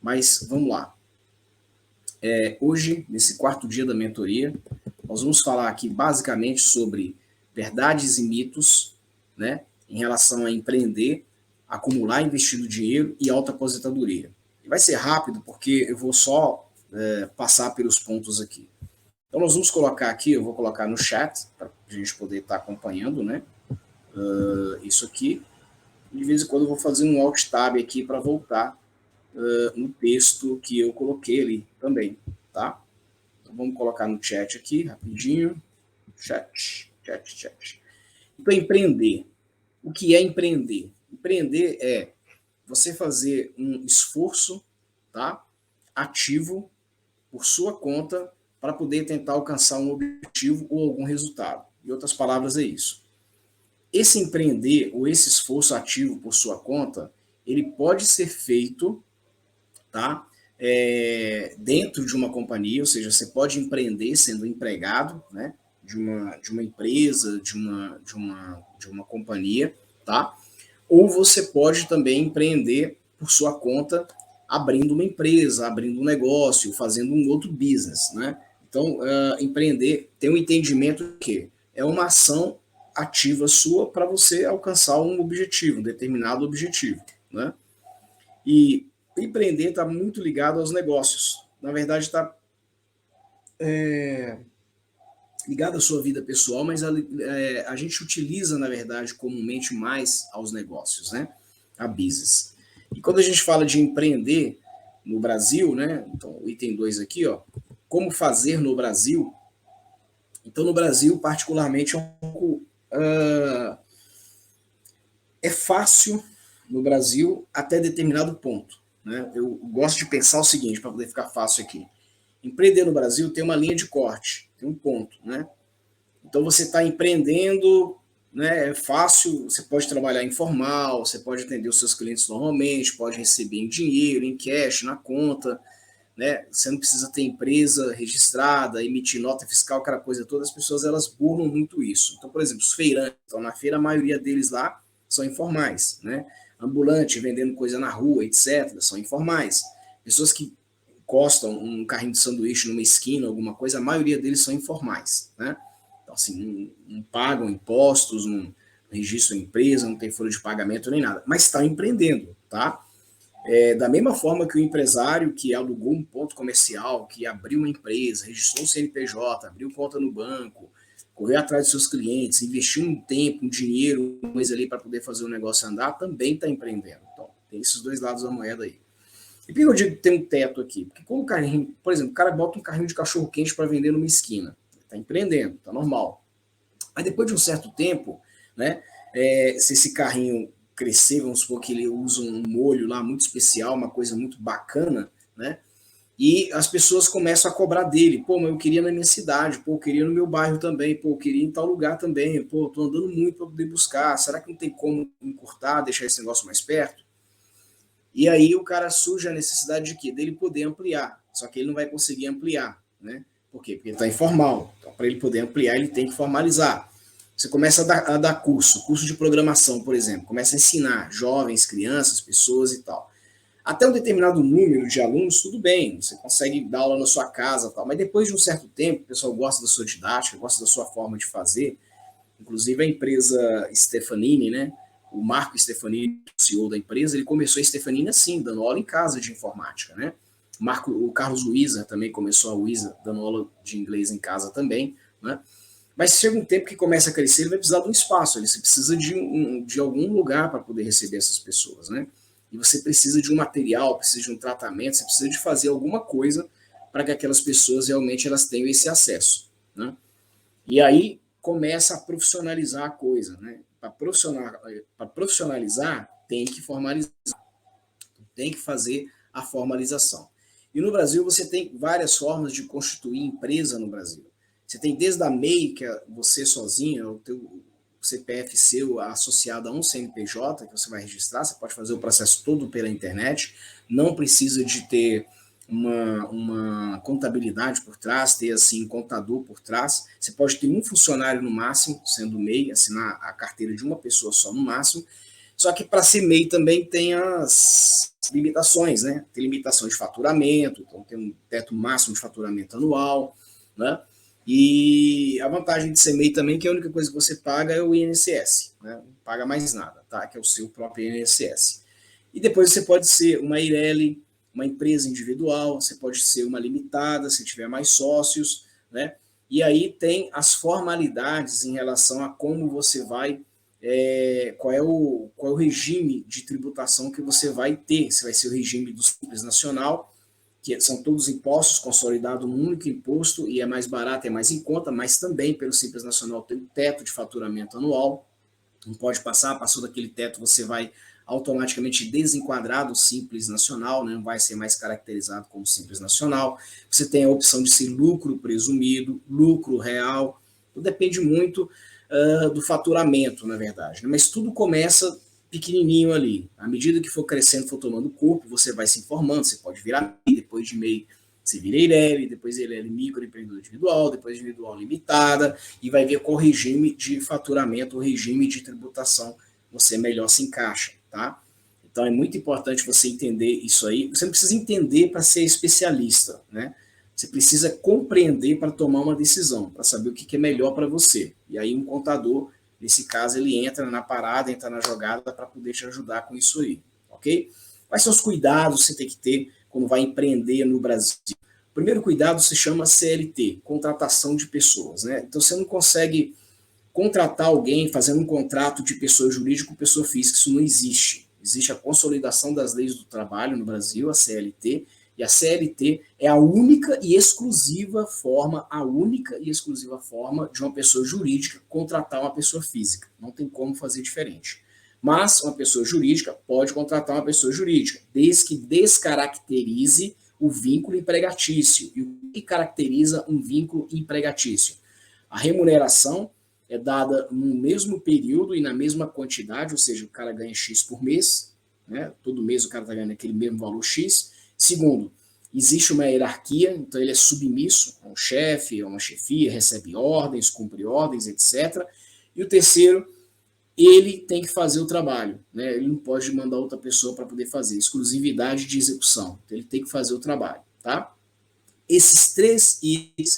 Mas vamos lá. Hoje, nesse quarto dia da mentoria, nós vamos falar aqui basicamente sobre verdades e mitos, né, em relação a empreender, acumular investido dinheiro e alta aposentadoria. E vai ser rápido porque eu vou só passar pelos pontos aqui. Então nós vamos colocar aqui, eu vou colocar no chat para a gente poder estar acompanhando, né, isso aqui. De vez em quando eu vou fazer um alt tab aqui para voltar no texto que eu coloquei ali também, tá? Então vamos colocar no chat aqui, rapidinho. Chat. Então, empreender. O que é empreender? Empreender é você fazer um esforço, tá, ativo por sua conta para poder tentar alcançar um objetivo ou algum resultado. Em outras palavras, é isso. Esse empreender ou esse esforço ativo por sua conta, ele pode ser feito, tá, dentro de uma companhia, ou seja, você pode empreender sendo empregado, né, de uma empresa, de uma companhia, tá? Ou você pode também empreender por sua conta, abrindo uma empresa, abrindo um negócio, fazendo um outro business, né? Então, empreender tem um entendimento que é uma ação ativa sua para você alcançar um objetivo, um determinado objetivo, né? E empreender está muito ligado aos negócios. Na verdade, está ligado à sua vida pessoal, mas a gente utiliza, na verdade, comumente mais aos negócios, né? A business. E quando a gente fala de empreender no Brasil, né? Então, o item 2 aqui, ó, como fazer no Brasil. Então, no Brasil, particularmente, é um pouco... é fácil no Brasil até determinado ponto, né? Eu gosto de pensar o seguinte, para poder ficar fácil aqui. Empreender no Brasil tem uma linha de corte, tem um ponto, né? Então você está empreendendo, né? É fácil, você pode trabalhar informal, você pode atender os seus clientes normalmente, pode receber em dinheiro, em cash, na conta, né? Você não precisa ter empresa registrada, emitir nota fiscal, aquela coisa toda. As pessoas elas burlam muito isso. Então, por exemplo, os feirantes, então na feira a maioria deles lá são informais, né? Ambulante vendendo coisa na rua, etc., são informais. Pessoas que encostam um carrinho de sanduíche numa esquina, alguma coisa, a maioria deles são informais, né? Então, assim, não pagam impostos, não registram empresa, não tem folha de pagamento nem nada, mas estão empreendendo, tá? Da mesma forma que o empresário que alugou um ponto comercial, que abriu uma empresa, registrou o CNPJ, abriu conta no banco, correu atrás dos seus clientes, investiu um tempo, um dinheiro, coisa ali para poder fazer o negócio andar, também está empreendendo. Então, tem esses dois lados da moeda aí. E por que eu digo que tem um teto aqui? Porque como o carrinho, por exemplo, o cara bota um carrinho de cachorro-quente para vender numa esquina, está empreendendo, está normal. Aí depois de um certo tempo, né, se esse carrinho crescer, vamos supor que ele usa um molho lá muito especial, uma coisa muito bacana, né? E as pessoas começam a cobrar dele. Pô, mas eu queria na minha cidade, pô, eu queria no meu bairro também, pô, eu queria em tal lugar também, pô, tô andando muito para poder buscar. Será que não tem como encurtar, deixar esse negócio mais perto? E aí o cara surge a necessidade de quê? Dele poder ampliar. Só que ele não vai conseguir ampliar, né? Por quê? Porque ele está informal. Então, para ele poder ampliar, ele tem que formalizar. Você começa a dar curso de programação, por exemplo, começa a ensinar jovens, crianças, pessoas e tal. Até um determinado número de alunos, tudo bem, você consegue dar aula na sua casa, tal, mas depois de um certo tempo, o pessoal gosta da sua didática, gosta da sua forma de fazer. Inclusive a empresa Stefanini, né? O Marco Stefanini, o CEO da empresa, ele começou a Stefanini assim, dando aula em casa de informática, né? O Carlos Luiza também começou a Luiza dando aula de inglês em casa também, né? Mas chega um tempo que começa a crescer, ele vai precisar de um espaço, ele precisa de algum lugar para poder receber essas pessoas, né? E você precisa de um material, precisa de um tratamento, você precisa de fazer alguma coisa para que aquelas pessoas realmente elas tenham esse acesso, né? E aí começa a profissionalizar a coisa, né? Para profissionalizar, tem que formalizar, tem que fazer a formalização. E no Brasil você tem várias formas de constituir empresa no Brasil. Você tem desde a MEI, que é você sozinho, o teu CPF seu associado a um CNPJ, que você vai registrar, você pode fazer o processo todo pela internet, não precisa de ter uma contabilidade por trás, ter assim um contador por trás. Você pode ter um funcionário no máximo, sendo MEI, assinar a carteira de uma pessoa só no máximo. Só que para ser MEI também tem limitações, né? Tem limitação de faturamento, então tem um teto máximo de faturamento anual, né? E a vantagem de ser MEI também é que a única coisa que você paga é o INSS, né? Não paga mais nada, tá? Que é o seu próprio INSS. E depois você pode ser uma Eireli, uma empresa individual, você pode ser uma limitada, se tiver mais sócios, né? E aí tem as formalidades em relação a como você vai, qual é o regime de tributação que você vai ter. Se vai ser o regime do Simples Nacional, que são todos impostos consolidados num único imposto e é mais barato, é mais em conta, mas também pelo Simples Nacional tem um teto de faturamento anual, não pode passar, passou daquele teto, você vai automaticamente desenquadrar do Simples Nacional, né? Não vai ser mais caracterizado como Simples Nacional. Você tem a opção de ser lucro presumido, lucro real, tudo depende muito do faturamento, na verdade, né? Mas tudo começa pequenininho ali. À medida que for crescendo, for tomando corpo, você vai se informando, você pode virar MEI, depois de MEI você vira Eireli, depois Eireli microempreendedor individual, depois individual limitada, e vai ver qual regime de faturamento, o regime de tributação você melhor se encaixa, tá? Então é muito importante você entender isso aí. Você não precisa entender para ser especialista, né? Você precisa compreender para tomar uma decisão, para saber o que é melhor para você. E aí um contador, nesse caso, ele entra na parada, entra na jogada para poder te ajudar com isso aí, ok? Quais são os cuidados que você tem que ter quando vai empreender no Brasil? O primeiro cuidado se chama CLT, contratação de pessoas, né? Então você não consegue contratar alguém fazendo um contrato de pessoa jurídica com pessoa física, isso não existe. Existe a consolidação das leis do trabalho no Brasil, a CLT, e a CLT é a única e exclusiva forma de uma pessoa jurídica contratar uma pessoa física. Não tem como fazer diferente. Mas uma pessoa jurídica pode contratar uma pessoa jurídica, desde que descaracterize o vínculo empregatício. E o que caracteriza um vínculo empregatício? A remuneração é dada no mesmo período e na mesma quantidade, ou seja, o cara ganha X por mês, né? Todo mês o cara está ganhando aquele mesmo valor X. Segundo, existe uma hierarquia, então ele é submisso a um chefe, a uma chefia, recebe ordens, cumpre ordens, etc. E o terceiro, ele tem que fazer o trabalho, né? Ele não pode mandar outra pessoa para poder fazer, exclusividade de execução, então ele tem que fazer o trabalho, tá? Esses três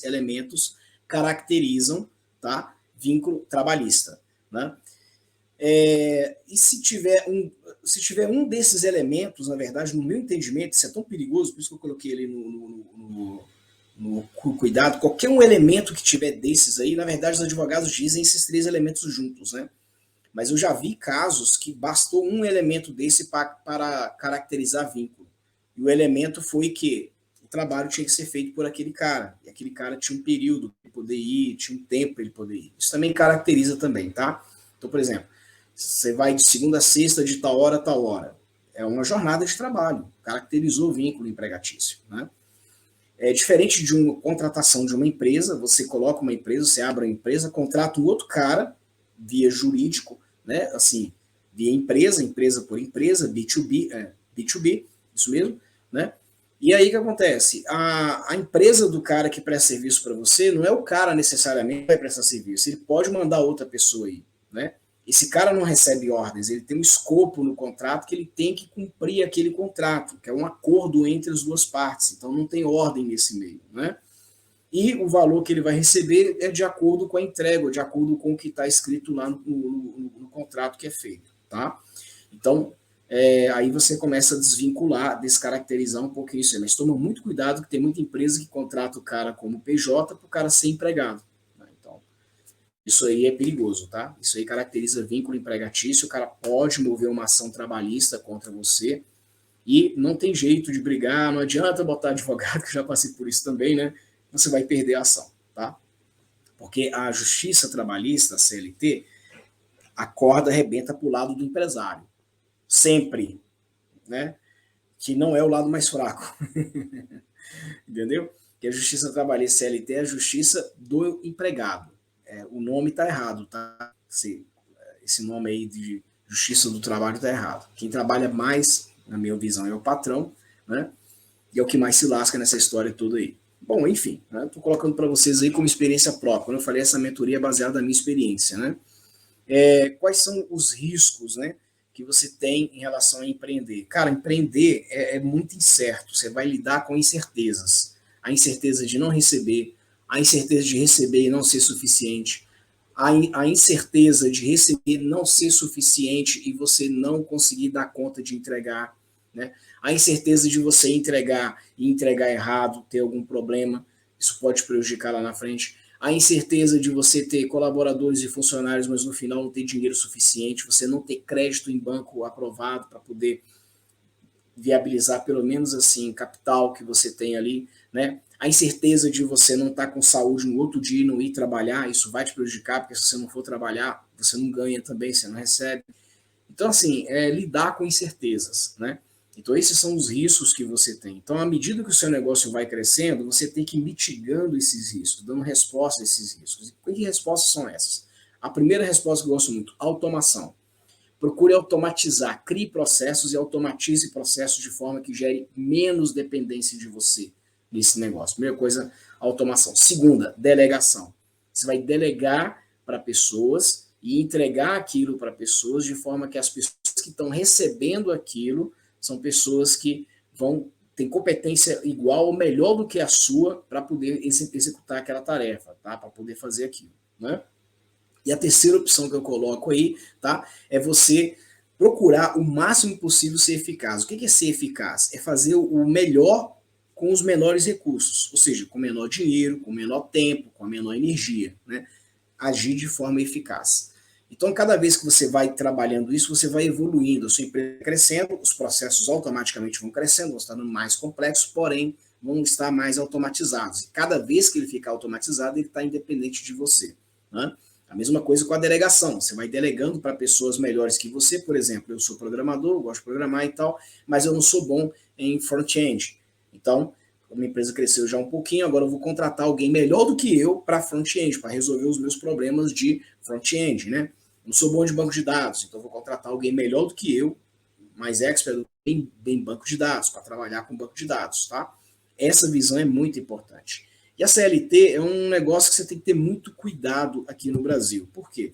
elementos caracterizam, tá, vínculo trabalhista, né? E se tiver um desses elementos, na verdade, no meu entendimento, isso é tão perigoso, por isso que eu coloquei ele no cuidado, qualquer um elemento que tiver desses aí, na verdade, os advogados dizem esses três elementos juntos, né? Mas eu já vi casos que bastou um elemento desse para caracterizar vínculo. E o elemento foi que o trabalho tinha que ser feito por aquele cara. E aquele cara tinha um período para ele poder ir, tinha um tempo para ele poder ir. Isso também caracteriza também, tá? Então, por exemplo, você vai de segunda a sexta, de tal hora a tal hora. É uma jornada de trabalho. Caracterizou o vínculo empregatício, né? É diferente de uma contratação de uma empresa, você coloca uma empresa, você abre uma empresa, contrata um outro cara, via jurídico, né? Assim, via empresa por empresa, B2B, isso mesmo, né? E aí o que acontece? A empresa do cara que presta serviço para você não é o cara necessariamente que vai prestar serviço, ele pode mandar outra pessoa aí, né? Esse cara não recebe ordens, ele tem um escopo no contrato que ele tem que cumprir aquele contrato, que é um acordo entre as duas partes, então não tem ordem nesse meio, né? E o valor que ele vai receber é de acordo com a entrega, de acordo com o que está escrito lá no contrato que é feito, tá? Então, aí você começa a desvincular, descaracterizar um pouco isso aí, mas toma muito cuidado que tem muita empresa que contrata o cara como PJ para o cara ser empregado, né? Então, isso aí é perigoso, tá? Isso aí caracteriza vínculo empregatício, o cara pode mover uma ação trabalhista contra você e não tem jeito de brigar, não adianta botar advogado, que eu já passei por isso também, né? Você vai perder a ação, tá? Porque a justiça trabalhista, a CLT, a corda arrebenta para o lado do empresário. Sempre, né? Que não é o lado mais fraco. Entendeu? Que a justiça trabalhista CLT é a justiça do empregado. O nome está errado, tá? Esse nome aí de justiça do trabalho está errado. Quem trabalha mais, na minha visão, é o patrão, né? E é o que mais se lasca nessa história toda aí. Bom, enfim, estou colocando para vocês aí como experiência própria. Quando eu falei, essa mentoria é baseada na minha experiência, né? Quais são os riscos, né, que você tem em relação a empreender? Cara, empreender é muito incerto. Você vai lidar com incertezas. A incerteza de não receber, a incerteza de receber e não ser suficiente, a incerteza de receber não ser suficiente e você não conseguir dar conta de entregar, né? A incerteza de você entregar e entregar errado, ter algum problema, isso pode prejudicar lá na frente. A incerteza de você ter colaboradores e funcionários, mas no final não ter dinheiro suficiente, você não ter crédito em banco aprovado para poder viabilizar pelo menos assim capital que você tem ali, né? A incerteza de você não estar com saúde no outro dia e não ir trabalhar, isso vai te prejudicar, porque se você não for trabalhar, você não ganha também, você não recebe. Então, assim, lidar com incertezas, né? Então, esses são os riscos que você tem. Então, à medida que o seu negócio vai crescendo, você tem que ir mitigando esses riscos, dando resposta a esses riscos. E que respostas são essas? A primeira resposta que eu gosto muito, automação. Procure automatizar, crie processos e automatize processos de forma que gere menos dependência de você nesse negócio. Primeira coisa, automação. Segunda, delegação. Você vai delegar para pessoas e entregar aquilo para pessoas de forma que as pessoas que estão recebendo aquilo são pessoas que vão ter competência igual ou melhor do que a sua para poder executar aquela tarefa, tá? Para poder fazer aquilo, né? E a terceira opção que eu coloco aí, tá? É você procurar o máximo possível ser eficaz. O que é ser eficaz? É fazer o melhor com os menores recursos, ou seja, com menor dinheiro, com menor tempo, com a menor energia, né? Agir de forma eficaz. Então, cada vez que você vai trabalhando isso, você vai evoluindo, a sua empresa vai crescendo, os processos automaticamente vão crescendo, vão estar mais complexos, porém, vão estar mais automatizados. E cada vez que ele ficar automatizado, ele está independente de você, né? A mesma coisa com a delegação. Você vai delegando para pessoas melhores que você. Por exemplo, eu sou programador, gosto de programar e tal, mas eu não sou bom em front-end. Então, a minha empresa cresceu já um pouquinho, agora eu vou contratar alguém melhor do que eu para front-end, para resolver os meus problemas de front-end, né? Não sou bom de banco de dados, então eu vou contratar alguém melhor do que eu, mais expert em banco de dados, para trabalhar com banco de dados, tá? Essa visão é muito importante. E a CLT é um negócio que você tem que ter muito cuidado aqui no Brasil. Por quê?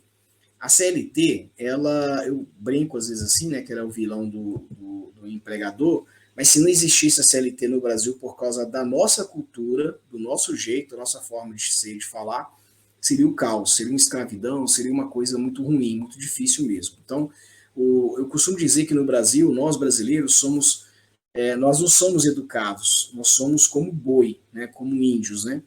A CLT, eu brinco às vezes assim, né, que ela é o vilão do empregador, mas se não existisse a CLT no Brasil por causa da nossa cultura, do nosso jeito, da nossa forma de ser e de falar, seria o caos, seria uma escravidão, seria uma coisa muito ruim, muito difícil mesmo. Então, eu costumo dizer que no Brasil, nós brasileiros nós não somos educados, nós somos como boi, né, como índios, né?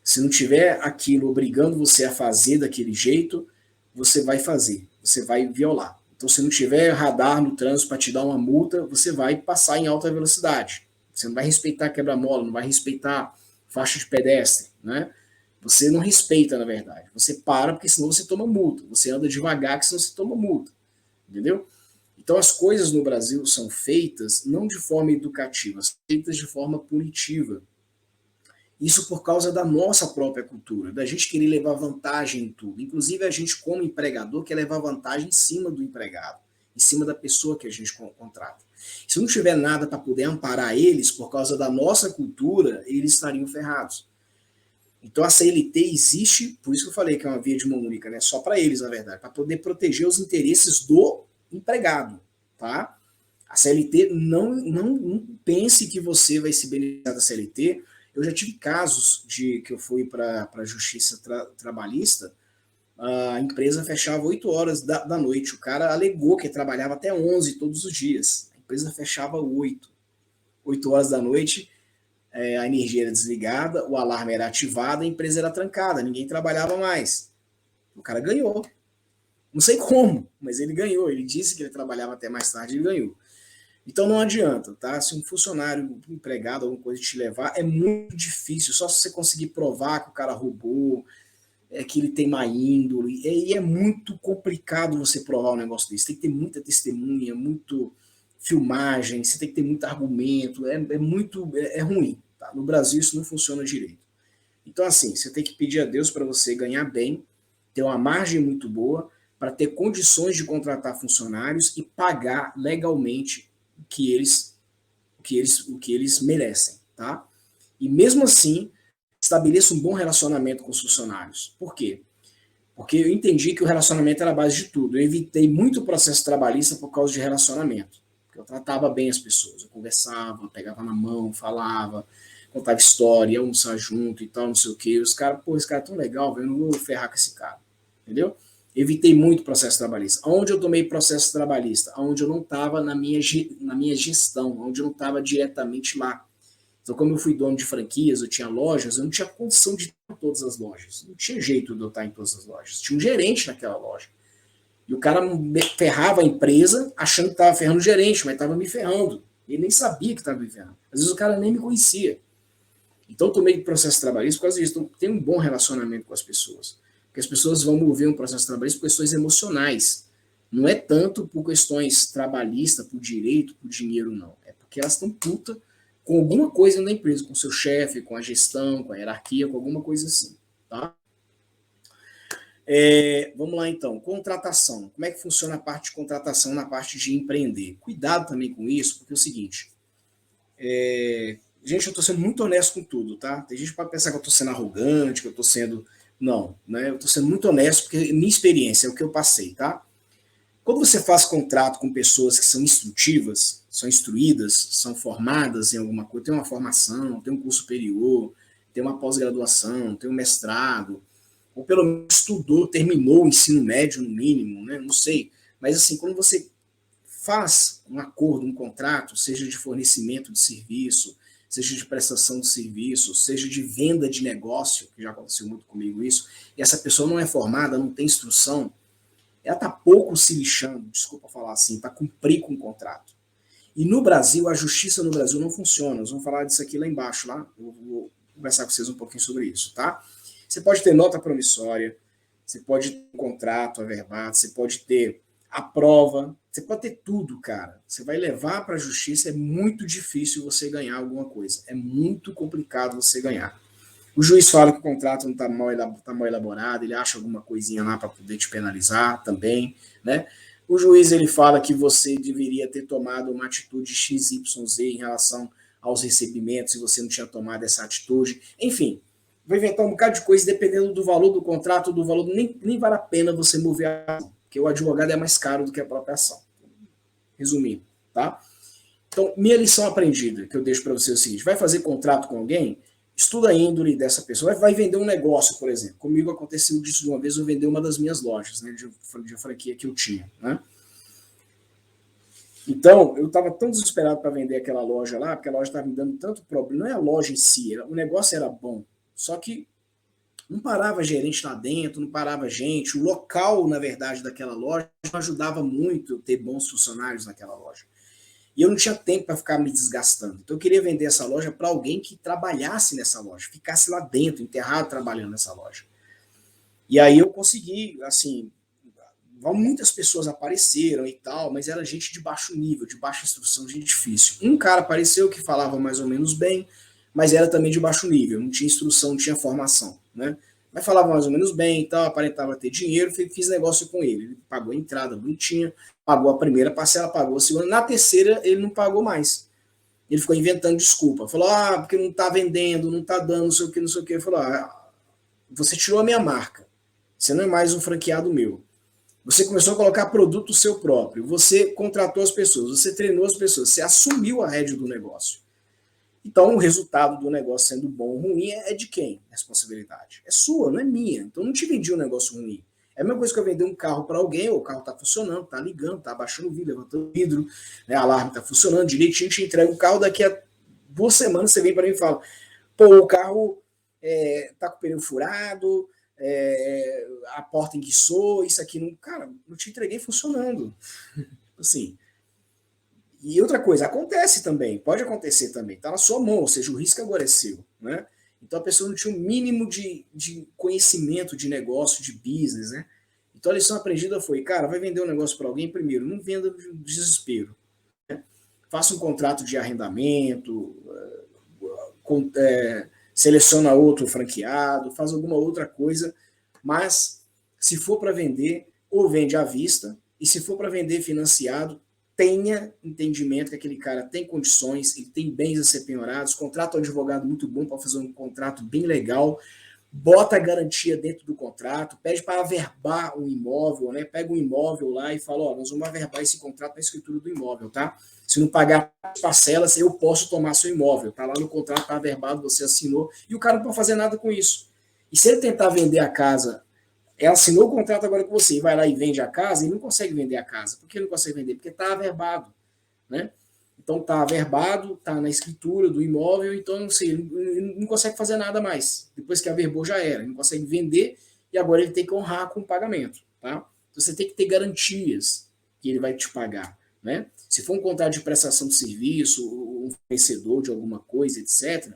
Se não tiver aquilo obrigando você a fazer daquele jeito, você vai fazer, você vai violar. Então, se não tiver radar no trânsito para te dar uma multa, você vai passar em alta velocidade. Você não vai respeitar quebra-mola, não vai respeitar faixa de pedestre, né? Você não respeita, na verdade. Você para, porque senão você toma multa. Você anda devagar, que senão você toma multa. Entendeu? Então, as coisas no Brasil são feitas não de forma educativa, são feitas de forma punitiva. Isso por causa da nossa própria cultura, da gente querer levar vantagem em tudo. Inclusive, a gente, como empregador, quer levar vantagem em cima do empregado, em cima da pessoa que a gente contrata. Se não tiver nada para poder amparar eles, por causa da nossa cultura, eles estariam ferrados. Então, a CLT existe, por isso que eu falei que é uma via de mão única, né? Só para eles, na verdade, para poder proteger os interesses do empregado, tá? A CLT, não pense que você vai se beneficiar da CLT. Eu já tive casos de que eu fui para a justiça trabalhista, a empresa fechava 8 horas da noite, o cara alegou que trabalhava até 11 todos os dias, a empresa fechava 8 horas da noite, a energia era desligada, o alarme era ativado, a empresa era trancada, ninguém trabalhava mais. O cara ganhou. Não sei como, mas ele ganhou. Ele disse que ele trabalhava até mais tarde e ganhou. Então não adianta, tá? Se um funcionário, um empregado, alguma coisa te levar, é muito difícil. Só se você conseguir provar que o cara roubou, que ele tem má índole. E é muito complicado você provar um negócio desse. Tem que ter muita testemunha, muito filmagem, você tem que ter muito argumento. É ruim. Tá? No Brasil isso não funciona direito. Então, assim, você tem que pedir a Deus para você ganhar bem, ter uma margem muito boa, para ter condições de contratar funcionários e pagar legalmente o que eles merecem, tá? E mesmo assim, estabeleça um bom relacionamento com os funcionários. Por quê? Porque eu entendi que o relacionamento era a base de tudo. Eu evitei muito processo trabalhista por causa de relacionamento. Porque eu tratava bem as pessoas. Eu conversava, pegava na mão, falava, contava história, ia almoçar junto e tal, não sei o quê. E os caras, pô, esse cara é tão legal, velho, eu não vou ferrar com esse cara. Entendeu? Evitei muito processo trabalhista. Onde eu tomei processo trabalhista? Onde eu não estava na minha gestão, onde eu não estava diretamente lá. Então, como eu fui dono de franquias, eu tinha lojas, eu não tinha condição de estar em todas as lojas. Não tinha jeito de eu estar em todas as lojas. Tinha um gerente naquela loja. E o cara ferrava a empresa achando que estava ferrando o gerente, mas estava me ferrando. Ele nem sabia que estava me ferrando. Às vezes o cara nem me conhecia. Então, eu tomei processo trabalhista por causa disso. Então, tem um bom relacionamento com as pessoas. Porque as pessoas vão mover um processo trabalhista por questões emocionais. Não é tanto por questões trabalhistas, por direito, por dinheiro, não. É porque elas estão putas com alguma coisa na empresa, com o seu chefe, com a gestão, com a hierarquia, com alguma coisa assim, tá? Vamos lá então, contratação. Como é que funciona a parte de contratação na parte de empreender? Cuidado também com isso, porque é o seguinte, gente, eu estou sendo muito honesto com tudo, tá? Tem gente que pode pensar que eu estou sendo arrogante, que eu estou sendo... Não, né? Eu estou sendo muito honesto, porque minha experiência é o que eu passei, tá? Quando você faz contrato com pessoas que são instrutivas, são instruídas, são formadas em alguma coisa, tem uma formação, tem um curso superior, tem uma pós-graduação, tem um mestrado, ou pelo menos estudou, terminou o ensino médio no mínimo, né? Não sei. Mas assim, quando você faz um acordo, um contrato, seja de fornecimento de serviço, seja de prestação de serviço, seja de venda de negócio, que já aconteceu muito comigo isso, e essa pessoa não é formada, não tem instrução, ela está pouco se lixando, desculpa falar assim, para cumprir com o contrato. E no Brasil, a justiça no Brasil não funciona. Nós vamos falar disso aqui lá embaixo, lá. Eu vou conversar com vocês um pouquinho sobre isso, tá? Você pode ter nota promissória, você pode ter um contrato averbado, você pode ter a prova, você pode ter tudo, cara. Você vai levar para a justiça, é muito difícil você ganhar alguma coisa. É muito complicado você ganhar. O juiz fala que o contrato não está mal elaborado, ele acha alguma coisinha lá para poder te penalizar também, né? O juiz ele fala que você deveria ter tomado uma atitude XYZ em relação aos recebimentos e você não tinha tomado essa atitude. Enfim, vai inventar um bocado de coisa dependendo do valor do contrato, do valor, nem vale a pena você mover a ação, porque o advogado é mais caro do que a própria ação. Resumindo, tá? Então, minha lição aprendida que eu deixo para você é o seguinte: vai fazer contrato com alguém? Estuda a índole dessa pessoa, vai vender um negócio, por exemplo. Comigo aconteceu disso de uma vez, eu vendi uma das minhas lojas, né, de franquia que eu tinha, né? Então, eu estava tão desesperado para vender aquela loja lá, porque a loja estava me dando tanto problema. Não é a loja em si, o negócio era bom, só que não parava gerente lá dentro, não parava gente. O local, na verdade, daquela loja não ajudava muito ter bons funcionários naquela loja. E eu não tinha tempo para ficar me desgastando. Então eu queria vender essa loja para alguém que trabalhasse nessa loja, ficasse lá dentro, enterrado, trabalhando nessa loja. E aí eu consegui, assim, muitas pessoas apareceram e tal, mas era gente de baixo nível, de baixa instrução, gente difícil. Um cara apareceu que falava mais ou menos bem, mas era também de baixo nível, não tinha instrução, não tinha formação, né? Mas falava mais ou menos bem e tal, aparentava ter dinheiro, fiz negócio com ele. Ele pagou a entrada bonitinha, pagou a primeira parcela, pagou a segunda. Na terceira, ele não pagou mais. Ele ficou inventando desculpa. Falou, porque não tá vendendo, não tá dando, não sei o que, não sei o que. Ele falou, você tirou a minha marca. Você não é mais um franqueado meu. Você começou a colocar produto seu próprio. Você contratou as pessoas, você treinou as pessoas, você assumiu a rédea do negócio. Então, o resultado do negócio sendo bom ou ruim é de quem? A responsabilidade. É sua, não é minha. Então, eu não te vendi um negócio ruim. É a mesma coisa que eu vender um carro para alguém, o carro está funcionando, está ligando, está abaixando o vidro, levantando o vidro, né, a alarme está funcionando direitinho, te entrega o carro, daqui a 2 semanas você vem para mim e fala, pô, o carro está com o pneu furado, a porta enguiçou, isso aqui não... Cara, eu te entreguei funcionando. Assim... E outra coisa, acontece também, pode acontecer também, está na sua mão, ou seja, o risco agora é seu, né? Então a pessoa não tinha um mínimo de conhecimento de negócio, de business, né? Então a lição aprendida foi, cara, vai vender um negócio para alguém, primeiro, não venda de desespero. Né? Faça um contrato de arrendamento, seleciona outro franqueado, faz alguma outra coisa, mas se for para vender, ou vende à vista, e se for para vender financiado, tenha entendimento que aquele cara tem condições, ele tem bens a ser penhorados, contrata um advogado muito bom para fazer um contrato bem legal, bota a garantia dentro do contrato, pede para averbar um imóvel, né? Pega um imóvel lá e fala, ó, nós vamos averbar esse contrato na escritura do imóvel, tá? Se não pagar as parcelas, eu posso tomar seu imóvel. Tá lá no contrato, tá averbado, você assinou, e o cara não pode fazer nada com isso. E se ele tentar vender a casa, ela assinou o contrato agora com você e vai lá e vende a casa, ele não consegue vender a casa. Por que não consegue vender? Porque está averbado, né? Então está averbado, está na escritura do imóvel, então não sei, ele não consegue fazer nada mais. Depois que averbou já era, ele não consegue vender e agora ele tem que honrar com o pagamento, tá? Então você tem que ter garantias que ele vai te pagar, né? Se for um contrato de prestação de serviço, um fornecedor de alguma coisa, etc.,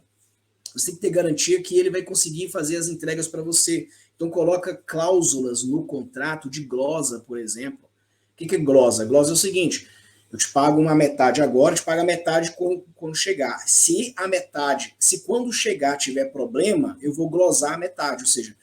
você tem que ter garantia que ele vai conseguir fazer as entregas para você. Então coloca cláusulas no contrato de glosa, por exemplo. O que é glosa? Glosa é o seguinte, eu te pago uma metade agora, te pago a metade quando chegar. Se quando chegar tiver problema, eu vou glosar a metade, ou seja,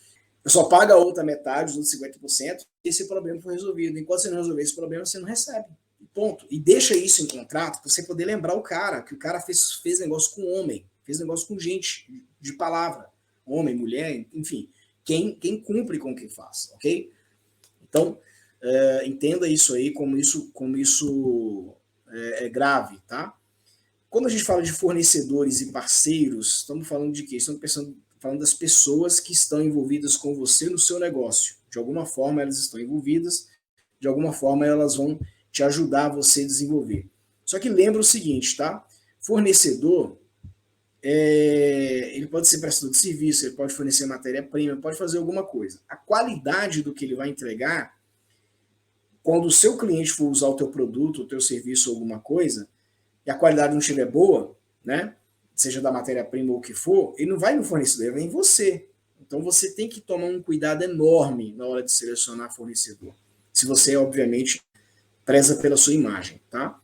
eu só pago a outra metade, os outros 50%, e esse problema foi resolvido. Enquanto você não resolver esse problema, você não recebe. Ponto. E deixa isso em contrato para você poder lembrar o cara, que o cara fez negócio com homem, fez negócio com gente de palavra. Homem, mulher, enfim. Quem cumpre com o que faz, ok? Então, entenda isso aí como isso é grave, tá? Quando a gente fala de fornecedores e parceiros, estamos falando de quê? Estamos falando das pessoas que estão envolvidas com você no seu negócio. De alguma forma elas estão envolvidas, de alguma forma elas vão te ajudar a você a desenvolver. Só que lembra o seguinte, tá? Fornecedor, ele pode ser prestador de serviço, ele pode fornecer matéria-prima, pode fazer alguma coisa. A qualidade do que ele vai entregar, quando o seu cliente for usar o teu produto, o teu serviço ou alguma coisa, e a qualidade não estiver boa, né? Seja da matéria-prima ou o que for, ele não vai no fornecedor, ele vai em você. Então você tem que tomar um cuidado enorme na hora de selecionar fornecedor. Se você, obviamente, preza pela sua imagem, tá?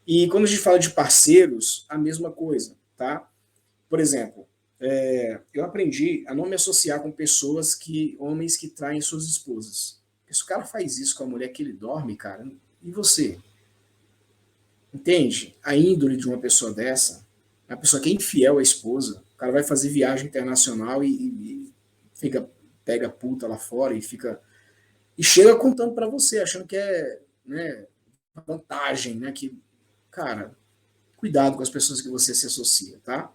E quando a gente fala de parceiros, a mesma coisa, tá? Por exemplo, eu aprendi a não me associar com homens que traem suas esposas. Porque se o cara faz isso com a mulher que ele dorme, cara, e você? Entende? A índole de uma pessoa dessa, uma pessoa que é infiel à esposa, o cara vai fazer viagem internacional e pega puta lá fora e chega contando para você, achando que é, né, uma vantagem, né, que, cara, cuidado com as pessoas que você se associa, tá?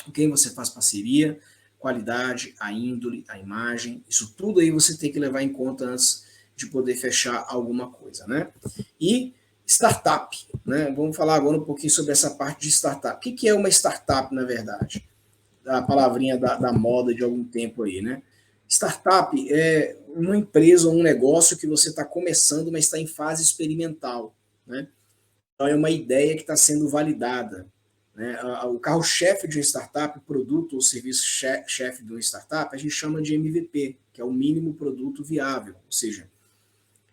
Com quem você faz parceria, qualidade, a índole, a imagem, isso tudo aí você tem que levar em conta antes de poder fechar alguma coisa, né? E startup, né? Vamos falar agora um pouquinho sobre essa parte de startup. O que é uma startup, na verdade? A palavrinha da moda de algum tempo aí, né? Startup é uma empresa ou um negócio que você está começando, mas está em fase experimental, né? Então é uma ideia que está sendo validada, né? O carro-chefe de uma startup, o produto ou serviço chefe de uma startup, a gente chama de MVP, que é o mínimo produto viável, ou seja,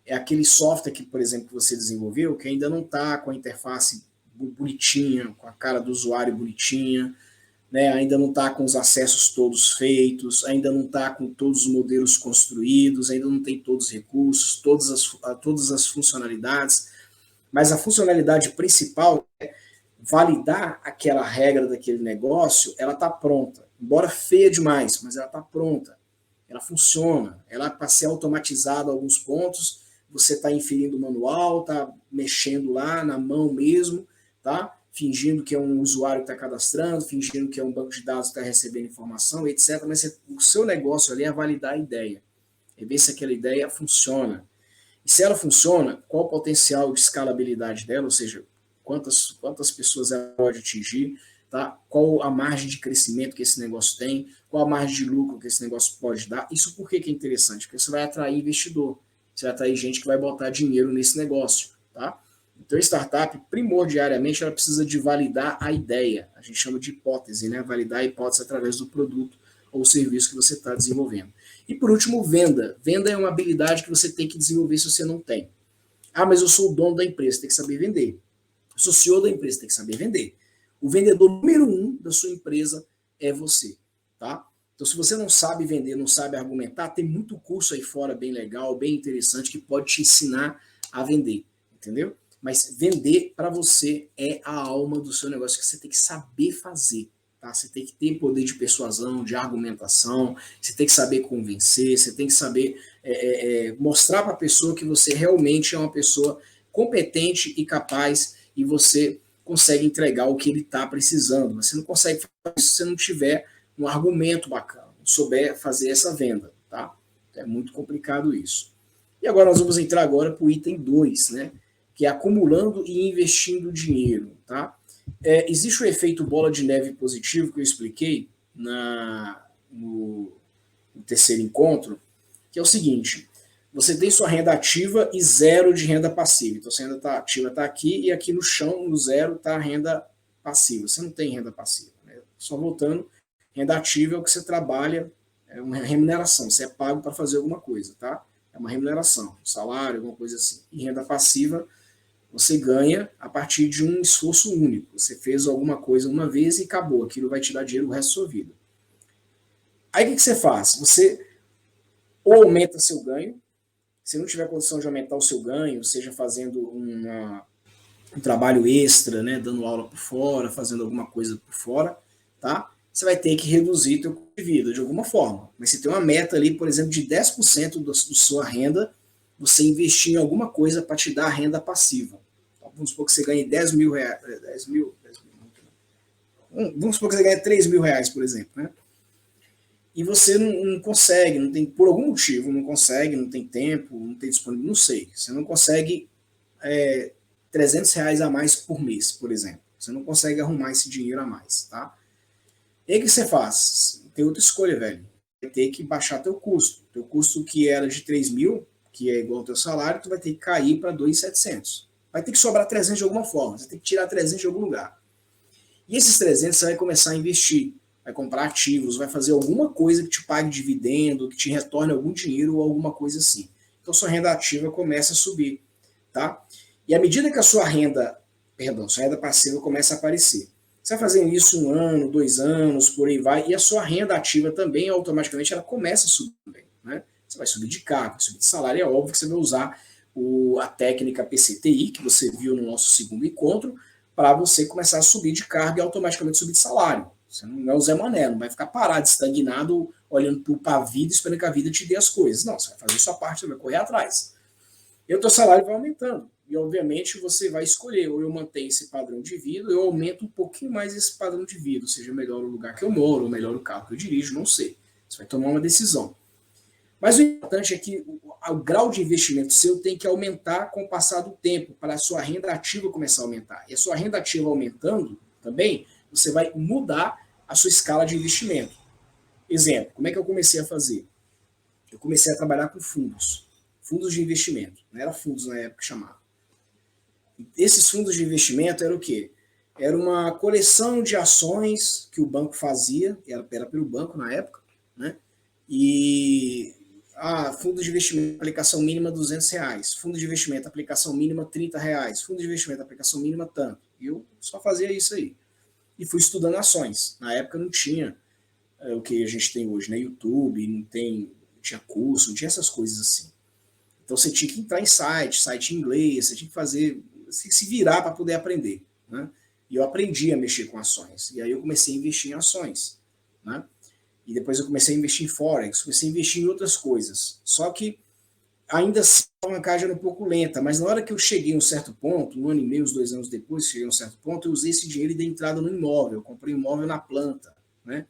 é aquele software que, por exemplo, que você desenvolveu, que ainda não está com a interface bonitinha, com a cara do usuário bonitinha, né? Ainda não está com os acessos todos feitos, ainda não está com todos os modelos construídos, ainda não tem todos os recursos, todas as funcionalidades, mas a funcionalidade principal é validar aquela regra daquele negócio, ela está pronta. Embora feia demais, mas ela está pronta. Ela funciona. Ela para ser automatizada alguns pontos, você está inferindo o manual, está mexendo lá na mão mesmo, tá? Fingindo que é um usuário que está cadastrando, fingindo que é um banco de dados que está recebendo informação, etc. Mas o seu negócio ali é validar a ideia. É ver se aquela ideia funciona. E se ela funciona, qual o potencial de escalabilidade dela, ou seja, quantas pessoas ela pode atingir, tá? Qual a margem de crescimento que esse negócio tem, qual a margem de lucro que esse negócio pode dar. Isso por que é interessante? Porque você vai atrair investidor, você vai atrair gente que vai botar dinheiro nesse negócio, tá? Então, a startup, primordialmente, ela precisa de validar a ideia. A gente chama de hipótese, né? Validar a hipótese através do produto ou serviço que você está desenvolvendo. E, por último, venda. Venda é uma habilidade que você tem que desenvolver se você não tem. Ah, mas eu sou o dono da empresa, tem que saber vender. Eu sou o CEO da empresa, tem que saber vender. O vendedor número 1 da sua empresa é você, tá? Então, se você não sabe vender, não sabe argumentar, tem muito curso aí fora bem legal, bem interessante, que pode te ensinar a vender, entendeu? Mas vender para você é a alma do seu negócio, que você tem que saber fazer. Tá? Você tem que ter poder de persuasão, de argumentação, você tem que saber convencer, você tem que saber mostrar para a pessoa que você realmente é uma pessoa competente e capaz e você consegue entregar o que ele está precisando. Você não consegue fazer isso se você não tiver um argumento bacana, não souber fazer essa venda. Tá? É muito complicado isso. E agora nós vamos entrar agora para o item 2, né? Que é acumulando e investindo dinheiro. Tá? Existe o efeito bola de neve positivo que eu expliquei no terceiro encontro, que é o seguinte: você tem sua renda ativa e zero de renda passiva. Então, sua renda ativa está aqui e aqui no chão, no zero, está a renda passiva. Você não tem renda passiva. Né? Só voltando, renda ativa é o que você trabalha, é uma remuneração, você é pago para fazer alguma coisa, tá? É uma remuneração, um salário, alguma coisa assim. E renda passiva você ganha a partir de um esforço único. Você fez alguma coisa uma vez e acabou. Aquilo vai te dar dinheiro o resto da sua vida. Aí o que você faz? Você ou aumenta seu ganho, se não tiver condição de aumentar o seu ganho, seja fazendo um trabalho extra, né, dando aula por fora, fazendo alguma coisa por fora, tá? Você vai ter que reduzir seu custo de vida de alguma forma. Mas você tem uma meta ali, por exemplo, de 10% da sua renda, você investir em alguma coisa para te dar renda passiva. Então, vamos supor que você ganhe 10 mil reais. Vamos supor que você ganhe 3 mil reais, por exemplo, né? E você não consegue, não tem, por algum motivo, não consegue, não tem tempo, não tem disponível, não sei. Você não consegue 300 reais a mais por mês, por exemplo. Você não consegue arrumar esse dinheiro a mais, tá? E aí o que você faz? Tem outra escolha, velho. Vai ter que baixar teu custo. Teu custo que era de 3 mil, que é igual ao teu salário, tu vai ter que cair para 2.700. Vai ter que sobrar 300 de alguma forma. Você tem que tirar 300 de algum lugar. E esses 300 você vai começar a investir. Vai comprar ativos, vai fazer alguma coisa que te pague dividendo, que te retorne algum dinheiro ou alguma coisa assim. Então sua renda ativa começa a subir, tá? E à medida que a sua renda passiva começa a aparecer, você vai fazendo isso 1 ano, 2 anos, por aí vai, e a sua renda ativa também, automaticamente, ela começa a subir também, né? Você vai subir de cargo, vai subir de salário, é óbvio que você vai usar a técnica PCTI, que você viu no nosso segundo encontro, para você começar a subir de cargo e automaticamente subir de salário. Você não é o Zé Mané, não vai ficar parado, estagnado, olhando para a vida, esperando que a vida te dê as coisas. Não, você vai fazer a sua parte, você vai correr atrás. E o teu salário vai aumentando. E, obviamente, você vai escolher, ou eu mantenho esse padrão de vida, ou eu aumento um pouquinho mais esse padrão de vida, ou seja, melhor o lugar que eu moro, ou melhor o carro que eu dirijo, não sei. Você vai tomar uma decisão. Mas o importante é que o grau de investimento seu tem que aumentar com o passar do tempo, para a sua renda ativa começar a aumentar. E a sua renda ativa aumentando também, você vai mudar a sua escala de investimento. Exemplo, como é que eu comecei a fazer? Eu comecei a trabalhar com fundos de investimento. Não era fundos na época que chamava. Esses fundos de investimento eram o quê? Era uma coleção de ações que o banco fazia, era pelo banco na época, né? E fundo de investimento, aplicação mínima R$200, fundo de investimento, aplicação mínima R$30, fundo de investimento, aplicação mínima tanto. E eu só fazia isso aí. E fui estudando ações. Na época não tinha o que a gente tem hoje, né? YouTube, não tinha curso, não tinha essas coisas assim. Então você tinha que entrar em site em inglês, você tinha que fazer, se virar para poder aprender, né? E eu aprendi a mexer com ações. E aí eu comecei a investir em ações, né? E depois eu comecei a investir em Forex, comecei a investir em outras coisas. Só que ainda assim a alavancagem era um pouco lenta, mas na hora que eu cheguei a um certo ponto, 1 ano e meio, uns 2 anos depois, cheguei a um certo ponto, eu usei esse dinheiro e dei entrada no imóvel. Eu comprei um imóvel na planta, né?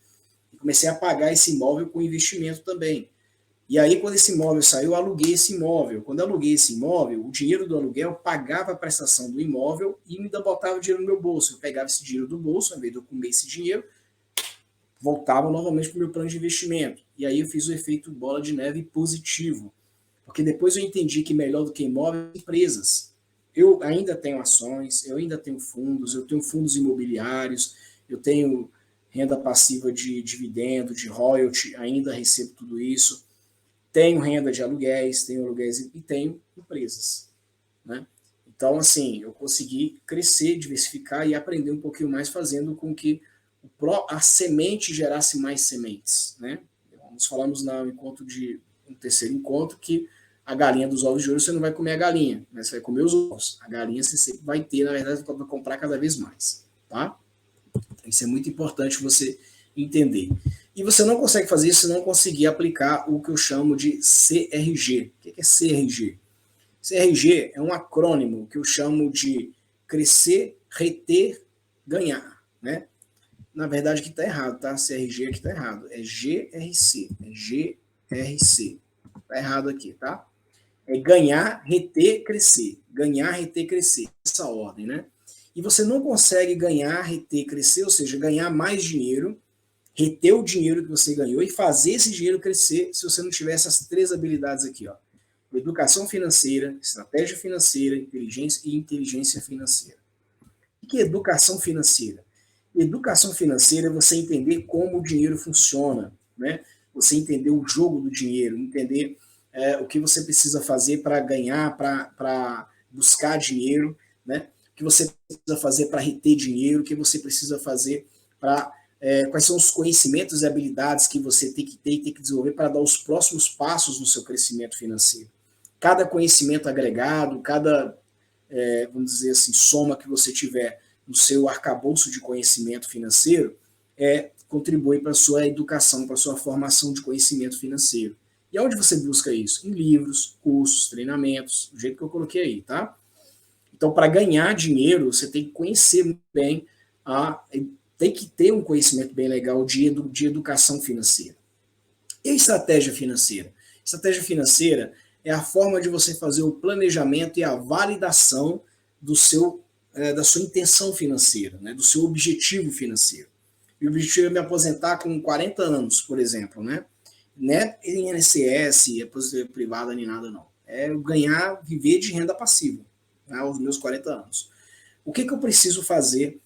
E comecei a pagar esse imóvel com investimento também. E aí, quando esse imóvel saiu, eu aluguei esse imóvel. Quando eu aluguei esse imóvel, o dinheiro do aluguel pagava a prestação do imóvel e me botava o dinheiro no meu bolso. Eu pegava esse dinheiro do bolso, ao invés de eu comer esse dinheiro, voltava novamente para o meu plano de investimento. E aí eu fiz o efeito bola de neve positivo. Porque depois eu entendi que melhor do que imóvel é empresas. Eu ainda tenho ações, eu ainda tenho fundos, eu tenho fundos imobiliários, eu tenho renda passiva de dividendo, de royalty, ainda recebo tudo isso. Tenho renda de aluguéis e tenho empresas, né? Então, assim, eu consegui crescer, diversificar e aprender um pouquinho mais, fazendo com que a semente gerasse mais sementes, né? Nós falamos no terceiro encontro que a galinha dos ovos de ouro, você não vai comer a galinha, né? Você vai comer os ovos. A galinha você sempre vai ter, na verdade, para comprar cada vez mais, tá? Isso é muito importante você entender. E você não consegue fazer isso se não conseguir aplicar o que eu chamo de CRG. O que é CRG? CRG é um acrônimo que eu chamo de crescer, reter, ganhar, né? Na verdade, aqui está errado, tá? CRG aqui está errado. É GRC. É GRC. Está errado aqui, tá? É ganhar, reter, crescer. Ganhar, reter, crescer. Essa ordem, né? E você não consegue ganhar, reter, crescer, ou seja, ganhar mais dinheiro, reter o dinheiro que você ganhou e fazer esse dinheiro crescer se você não tiver essas três habilidades aqui, ó. Educação financeira, estratégia financeira, inteligência e inteligência financeira. O que é educação financeira? Educação financeira é você entender como o dinheiro funciona, né? Você entender o jogo do dinheiro, entender o que você precisa fazer para ganhar, para buscar dinheiro, né? O que você precisa fazer para reter dinheiro, o que você precisa fazer para quais são os conhecimentos e habilidades que você tem que ter e tem que desenvolver para dar os próximos passos no seu crescimento financeiro. Cada conhecimento agregado, cada, vamos dizer assim, soma que você tiver no seu arcabouço de conhecimento financeiro, contribui para a sua educação, para a sua formação de conhecimento financeiro. E aonde você busca isso? Em livros, cursos, treinamentos, do jeito que eu coloquei aí, tá? Então, para ganhar dinheiro, você tem que conhecer bem, tem que ter um conhecimento bem legal de educação financeira. E a estratégia financeira? Estratégia financeira é a forma de você fazer o planejamento e a validação da sua intenção financeira, né, do seu objetivo financeiro. E o objetivo é me aposentar com 40 anos, por exemplo, né? Não é INSS, aposentadoria privada, nem nada, não. É ganhar, viver de renda passiva, né, aos meus 40 anos. O que eu preciso fazer?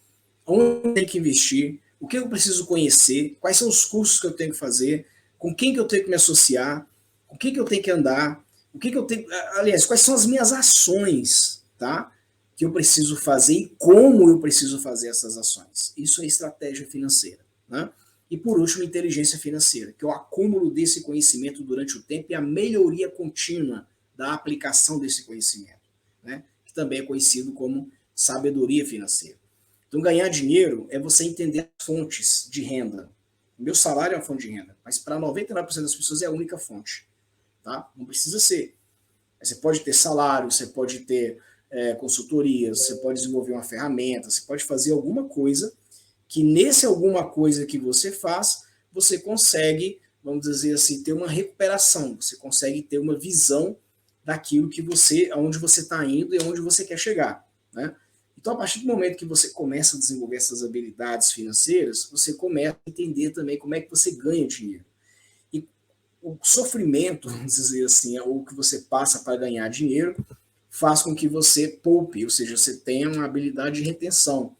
Onde eu tenho que investir? O que eu preciso conhecer? Quais são os cursos que eu tenho que fazer? Com quem que eu tenho que me associar? Com quem que eu tenho que andar? O que eu tenho... Aliás, quais são as minhas ações, tá? Que eu preciso fazer e como eu preciso fazer essas ações. Isso é estratégia financeira, né? E por último, inteligência financeira, que é o acúmulo desse conhecimento durante o tempo e a melhoria contínua da aplicação desse conhecimento, né? Que também é conhecido como sabedoria financeira. Então, ganhar dinheiro é você entender as fontes de renda. O meu salário é uma fonte de renda, mas para 99% das pessoas é a única fonte, tá? Não precisa ser. Você pode ter salário, você pode ter consultorias, você pode desenvolver uma ferramenta, você pode fazer alguma coisa que nesse alguma coisa que você faz, você consegue, vamos dizer assim, ter uma recuperação, você consegue ter uma visão daquilo que aonde você está indo e aonde você quer chegar, né? Então, a partir do momento que você começa a desenvolver essas habilidades financeiras, você começa a entender também como é que você ganha dinheiro. E o sofrimento, vamos dizer assim, ou que você passa para ganhar dinheiro, faz com que você poupe, ou seja, você tenha uma habilidade de retenção.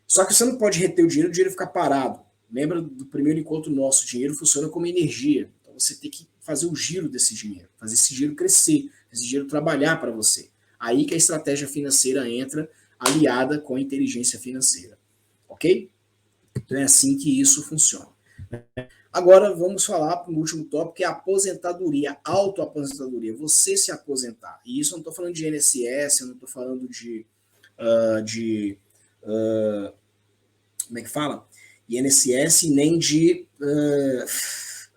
Só que você não pode reter o dinheiro ficar parado. Lembra do primeiro encontro nosso, o dinheiro funciona como energia. Então você tem que fazer o giro desse dinheiro, fazer esse dinheiro crescer, esse dinheiro trabalhar para você. Aí que a estratégia financeira entra aliada com a inteligência financeira. Ok? Então é assim que isso funciona. Agora vamos falar para o último tópico, que é a aposentadoria, autoaposentadoria, você se aposentar. E isso eu não estou falando de INSS, eu não estou falando de como é que fala? INSS, nem de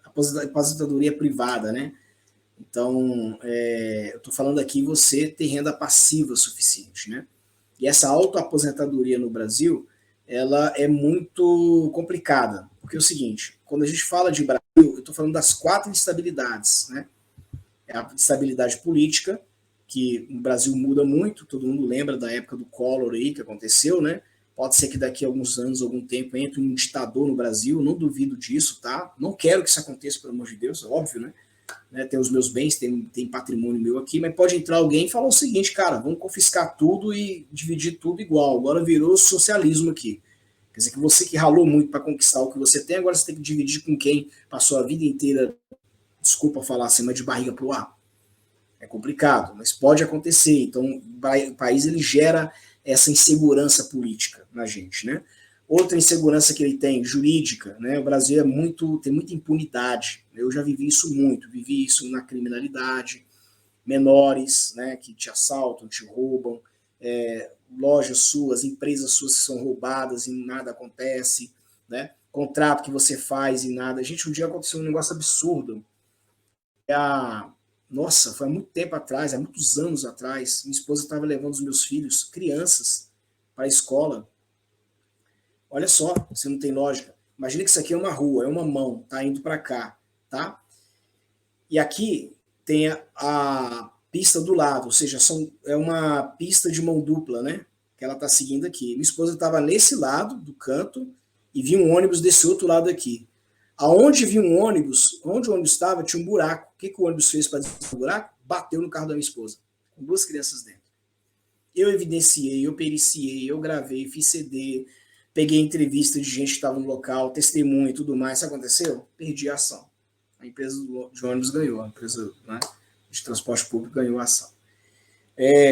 aposentadoria privada, né? Então, eu estou falando aqui você ter renda passiva suficiente, né? E essa autoaposentadoria no Brasil, ela é muito complicada, porque é o seguinte, quando a gente fala de Brasil, eu estou falando das 4 instabilidades, né? É a instabilidade política, que no Brasil muda muito, todo mundo lembra da época do Collor aí, que aconteceu, né? Pode ser que daqui a alguns anos, algum tempo, entre um ditador no Brasil, não duvido disso, tá? Não quero que isso aconteça, pelo amor de Deus, óbvio, né? Tem os meus bens, tem patrimônio meu aqui, mas pode entrar alguém e falar o seguinte, cara, vamos confiscar tudo e dividir tudo igual, agora virou socialismo aqui. Quer dizer que você que ralou muito para conquistar o que você tem, agora você tem que dividir com quem passou a vida inteira, desculpa falar assim, mas de barriga pro ar. É complicado, mas pode acontecer. Então, o país ele gera essa insegurança política na gente, né? Outra insegurança que ele tem, jurídica, né? O Brasil tem muita impunidade. Eu já vivi isso na criminalidade, menores, né, que te assaltam, te roubam, lojas suas, empresas suas que são roubadas e nada acontece, né? Contrato que você faz e nada. Gente, um dia aconteceu um negócio absurdo. Nossa, foi há muito tempo atrás, há muitos anos atrás, minha esposa estava levando os meus filhos, crianças, para a escola. Olha só, você não tem lógica. Imagina que isso aqui é uma rua, é uma mão, tá indo para cá, tá? E aqui tem a pista do lado, ou seja, é uma pista de mão dupla, né? Que ela tá seguindo aqui. Minha esposa estava nesse lado do canto e viu um ônibus desse outro lado aqui. Aonde viu um ônibus, onde o ônibus estava, tinha um buraco. O que o ônibus fez para descer o buraco? Bateu no carro da minha esposa, com duas crianças dentro. Eu evidenciei, eu periciei, eu gravei, fiz CD, peguei entrevista de gente que estava no local, testemunha e tudo mais. Isso aconteceu? Perdi a ação. A empresa de ônibus ganhou, a empresa, né, de transporte público ganhou a ação.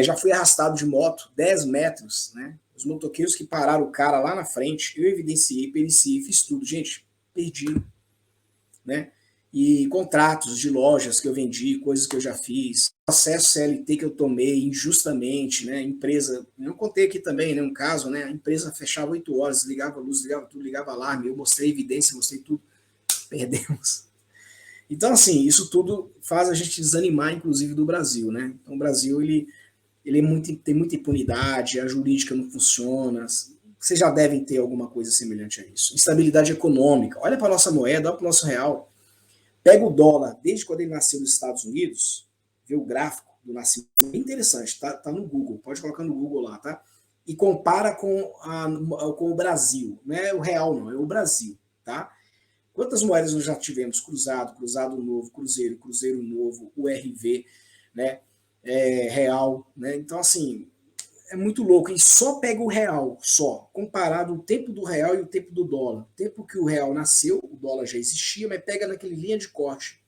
Já fui arrastado de moto 10 metros, né? Os motoqueiros que pararam o cara lá na frente, eu evidenciei, periciei, fiz tudo. Gente, perdi, né? E contratos de lojas que eu vendi, coisas que eu já fiz, acesso CLT que eu tomei injustamente, né? Empresa, eu contei aqui também, né, um caso, né? A empresa fechava 8 horas, ligava a luz, ligava tudo, ligava alarme, eu mostrei evidência, mostrei tudo, perdemos. Então, assim, isso tudo faz a gente desanimar, inclusive, do Brasil, né? Então, o Brasil, ele tem muita impunidade, a jurídica não funciona, vocês já devem ter alguma coisa semelhante a isso. Instabilidade econômica, olha para a nossa moeda, olha para o nosso real, pega o dólar, desde quando ele nasceu nos Estados Unidos, vê o gráfico do nascimento, é interessante, tá no Google, pode colocar no Google lá, tá? E compara com o Brasil, não é o real não, é o Brasil, tá? Quantas moedas nós já tivemos? Cruzado, cruzado novo, cruzeiro, cruzeiro novo, URV, né? Real, né? Então, assim, é muito louco. E só pega o real, só, comparado o tempo do real e o tempo do dólar. O tempo que o real nasceu, o dólar já existia, mas pega naquele linha de corte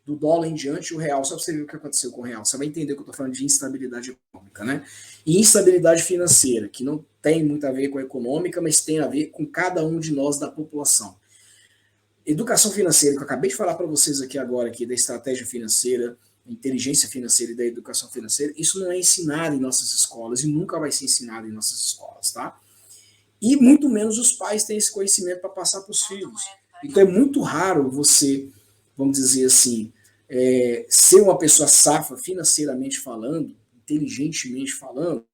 do dólar em diante o real, só para você ver o que aconteceu com o real. Você vai entender que eu estou falando de instabilidade econômica, né? E instabilidade financeira, que não tem muito a ver com a econômica, mas tem a ver com cada um de nós da população. Educação financeira, que eu acabei de falar para vocês aqui agora, aqui, da estratégia financeira, inteligência financeira e da educação financeira, isso não é ensinado em nossas escolas e nunca vai ser ensinado em nossas escolas, tá? E muito menos os pais têm esse conhecimento para passar para os filhos. Então é muito raro você, vamos dizer assim, ser uma pessoa safa financeiramente falando, inteligentemente falando,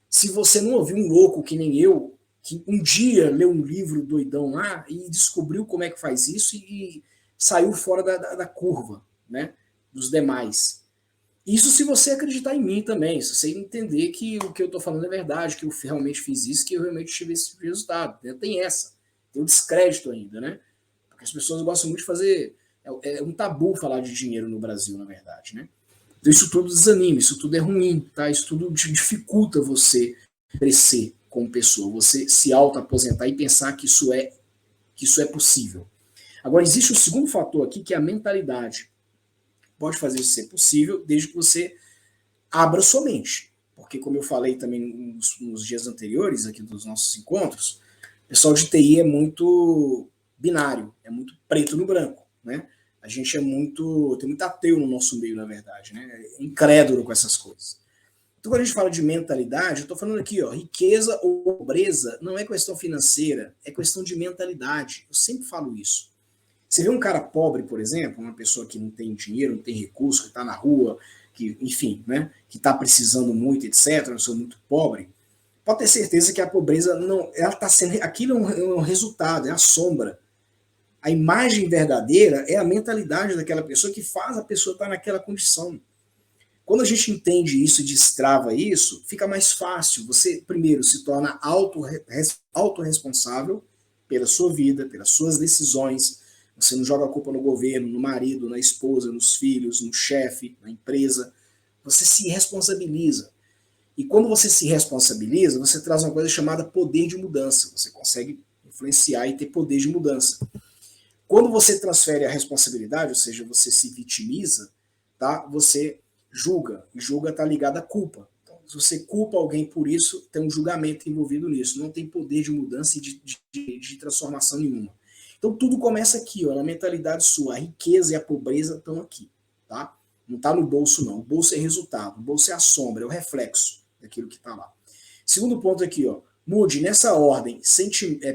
se você não ouvir um louco que nem eu, que um dia leu um livro doidão lá e descobriu como é que faz isso e saiu fora da curva, né, dos demais. Isso se você acreditar em mim também, se você entender que o que eu estou falando é verdade, que eu realmente fiz isso, que eu realmente tive esse resultado. Tem o descrédito ainda, né? Porque as pessoas gostam muito de fazer... É um tabu falar de dinheiro no Brasil, na verdade, né? Então isso tudo desanima, isso tudo é ruim, tá? Isso tudo dificulta você crescer como pessoa, você se auto-aposentar e pensar que isso é possível. Agora, existe o segundo fator aqui, que é a mentalidade. Pode fazer isso ser possível, desde que você abra sua mente. Porque, como eu falei também nos dias anteriores, aqui dos nossos encontros, o pessoal de TI é muito binário, é muito preto no branco, né? A gente tem muito ateu no nosso meio, na verdade, né? É incrédulo com essas coisas. Então, quando a gente fala de mentalidade, eu estou falando aqui, ó, riqueza ou pobreza não é questão financeira, é questão de mentalidade. Eu sempre falo isso. Você vê um cara pobre, por exemplo, uma pessoa que não tem dinheiro, não tem recurso, que está na rua, que, enfim, né, que está precisando muito, etc., uma pessoa muito pobre, pode ter certeza que a pobreza não, ela está sendo, aquilo é um resultado, é a sombra. A imagem verdadeira é a mentalidade daquela pessoa que faz a pessoa estar naquela condição. Quando a gente entende isso e destrava isso, fica mais fácil. Você, primeiro, se torna autorresponsável pela sua vida, pelas suas decisões. Você não joga a culpa no governo, no marido, na esposa, nos filhos, no chefe, na empresa. Você se responsabiliza. E quando você se responsabiliza, você traz uma coisa chamada poder de mudança. Você consegue influenciar e ter poder de mudança. Quando você transfere a responsabilidade, ou seja, você se vitimiza, tá? Você julga. E julga está ligado à culpa. Então, se você culpa alguém por isso, tem um julgamento envolvido nisso. Não tem poder de mudança e de transformação nenhuma. Então tudo começa aqui, ó, na mentalidade sua. A riqueza e a pobreza estão aqui, tá? Não está no bolso, não. O bolso é resultado. O bolso é a sombra, é o reflexo. daquilo que está lá. Segundo ponto aqui, ó, mude nessa ordem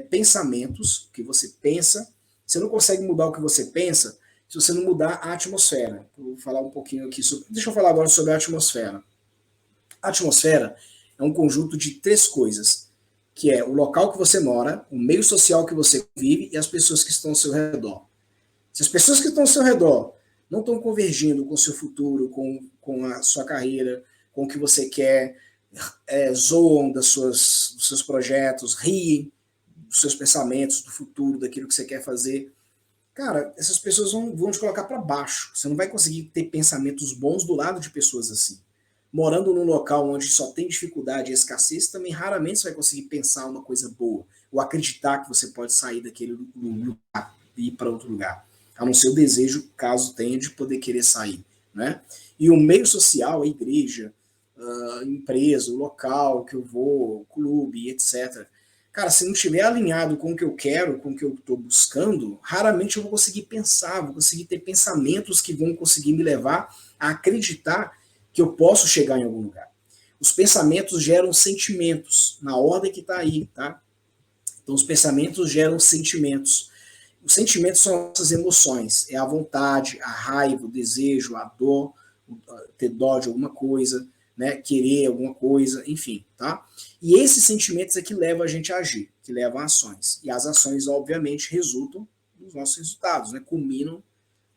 pensamentos, que você pensa. Você não consegue mudar o que você pensa se você não mudar a atmosfera. Eu vou falar um pouquinho aqui sobre. Deixa eu falar agora sobre a atmosfera. A atmosfera é um conjunto de 3 coisas, que é o local que você mora, o meio social que você vive e as pessoas que estão ao seu redor. Se as pessoas que estão ao seu redor não estão convergindo com o seu futuro, com a sua carreira, com o que você quer, zoam dos seus projetos, riem dos seus pensamentos, do futuro, daquilo que você quer fazer, cara, essas pessoas vão te colocar para baixo. Você não vai conseguir ter pensamentos bons do lado de pessoas assim. Morando num local onde só tem dificuldade e escassez, também raramente você vai conseguir pensar uma coisa boa, ou acreditar que você pode sair daquele lugar e ir para outro lugar. A não ser o desejo, caso tenha, de poder querer sair. Né? E o meio social, a igreja, a empresa, o local que eu vou, o clube, etc. Cara, se não estiver alinhado com o que eu quero, com o que eu estou buscando, raramente eu vou conseguir pensar, vou conseguir ter pensamentos que vão conseguir me levar a acreditar que eu posso chegar em algum lugar. Os pensamentos geram sentimentos, na ordem que está aí, tá? Então, os pensamentos geram sentimentos. Os sentimentos são nossas emoções, é a vontade, a raiva, o desejo, a dor, ter dó de alguma coisa, né? Querer alguma coisa, enfim, tá? E esses sentimentos é que levam a gente a agir, que levam a ações. E as ações, obviamente, resultam nos nossos resultados, né? Culminam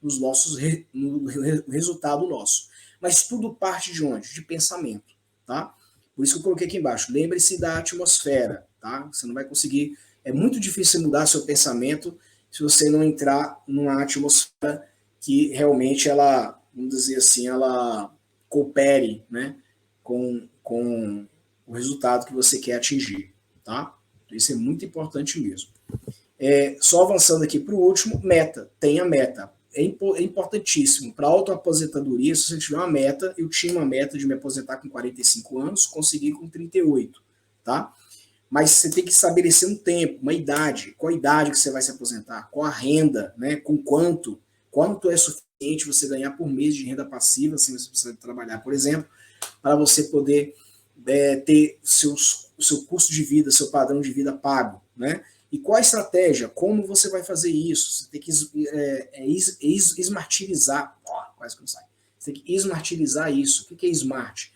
no resultado nosso. Mas tudo parte de onde? De pensamento, tá? Por isso que eu coloquei aqui embaixo. Lembre-se da atmosfera, tá? Você não vai conseguir. É muito difícil mudar seu pensamento se você não entrar numa atmosfera que realmente ela, vamos dizer assim, ela coopere, né, com o resultado que você quer atingir, tá? Isso é muito importante mesmo. Só avançando aqui para o último, meta. Tenha meta. É importantíssimo. Para a autoaposentadoria, se você tiver uma meta, eu tinha uma meta de me aposentar com 45 anos, consegui com 38, tá? Mas você tem que estabelecer um tempo, uma idade. Qual a idade que você vai se aposentar? Qual a renda, né? Com quanto? Quanto é suficiente você ganhar por mês de renda passiva, sem você precisar trabalhar, por exemplo, para você poder ter o seu custo de vida, seu padrão de vida pago, né? E qual a estratégia? Como você vai fazer isso? Você tem que smartizar. Quase que não sai. Você tem que smartizar isso. O que é smart?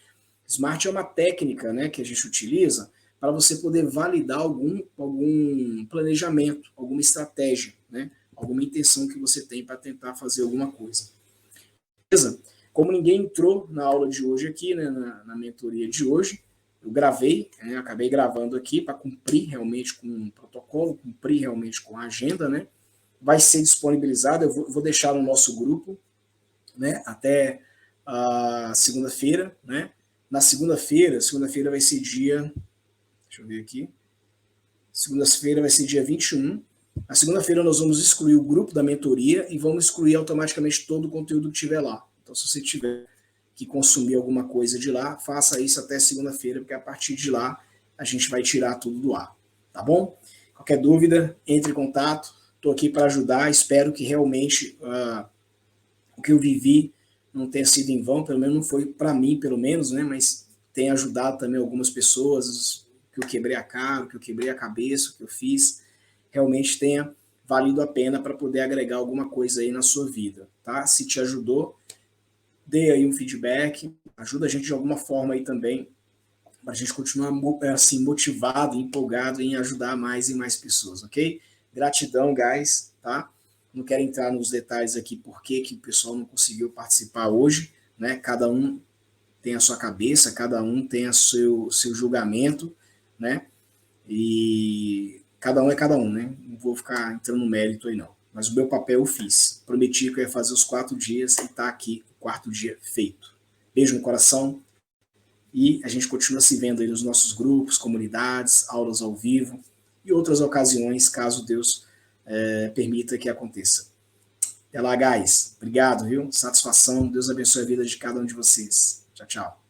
Smart é uma técnica, né, que a gente utiliza para você poder validar algum planejamento, alguma estratégia, né, alguma intenção que você tem para tentar fazer alguma coisa. Beleza? Como ninguém entrou na aula de hoje aqui, né, na mentoria de hoje, eu gravei, acabei gravando aqui para cumprir realmente com o protocolo, cumprir realmente com a agenda, né? Vai ser disponibilizado, eu vou deixar no nosso grupo, né, até a segunda-feira, né? Na segunda-feira vai ser dia, deixa eu ver aqui, segunda-feira vai ser dia 21. Na segunda-feira nós vamos excluir o grupo da mentoria e vamos excluir automaticamente todo o conteúdo que tiver lá. Então, se você tiver que consumir alguma coisa de lá, faça isso até segunda-feira, porque a partir de lá a gente vai tirar tudo do ar, tá bom? Qualquer dúvida, entre em contato, estou aqui para ajudar, espero que realmente o que eu vivi não tenha sido em vão, pelo menos não foi para mim, pelo menos, né, mas tenha ajudado também algumas pessoas, que eu quebrei a cara, que eu quebrei a cabeça, que eu fiz, realmente tenha valido a pena para poder agregar alguma coisa aí na sua vida, tá? Se te ajudou, dê aí um feedback, ajuda a gente de alguma forma aí também, para a gente continuar assim, motivado, empolgado em ajudar mais e mais pessoas, ok? Gratidão, guys, tá? Não quero entrar nos detalhes aqui por que o pessoal não conseguiu participar hoje, né? Cada um tem a sua cabeça, cada um tem o seu julgamento, né? E cada um é cada um, né? Não vou ficar entrando no mérito aí, não. Mas o meu papel eu fiz. Prometi que eu ia fazer os 4 dias e tá aqui o 4º dia feito. Beijo no coração e a gente continua se vendo aí nos nossos grupos, comunidades, aulas ao vivo e outras ocasiões, caso Deus permita que aconteça. Até lá, guys. Obrigado, viu? Satisfação. Deus abençoe a vida de cada um de vocês. Tchau, tchau.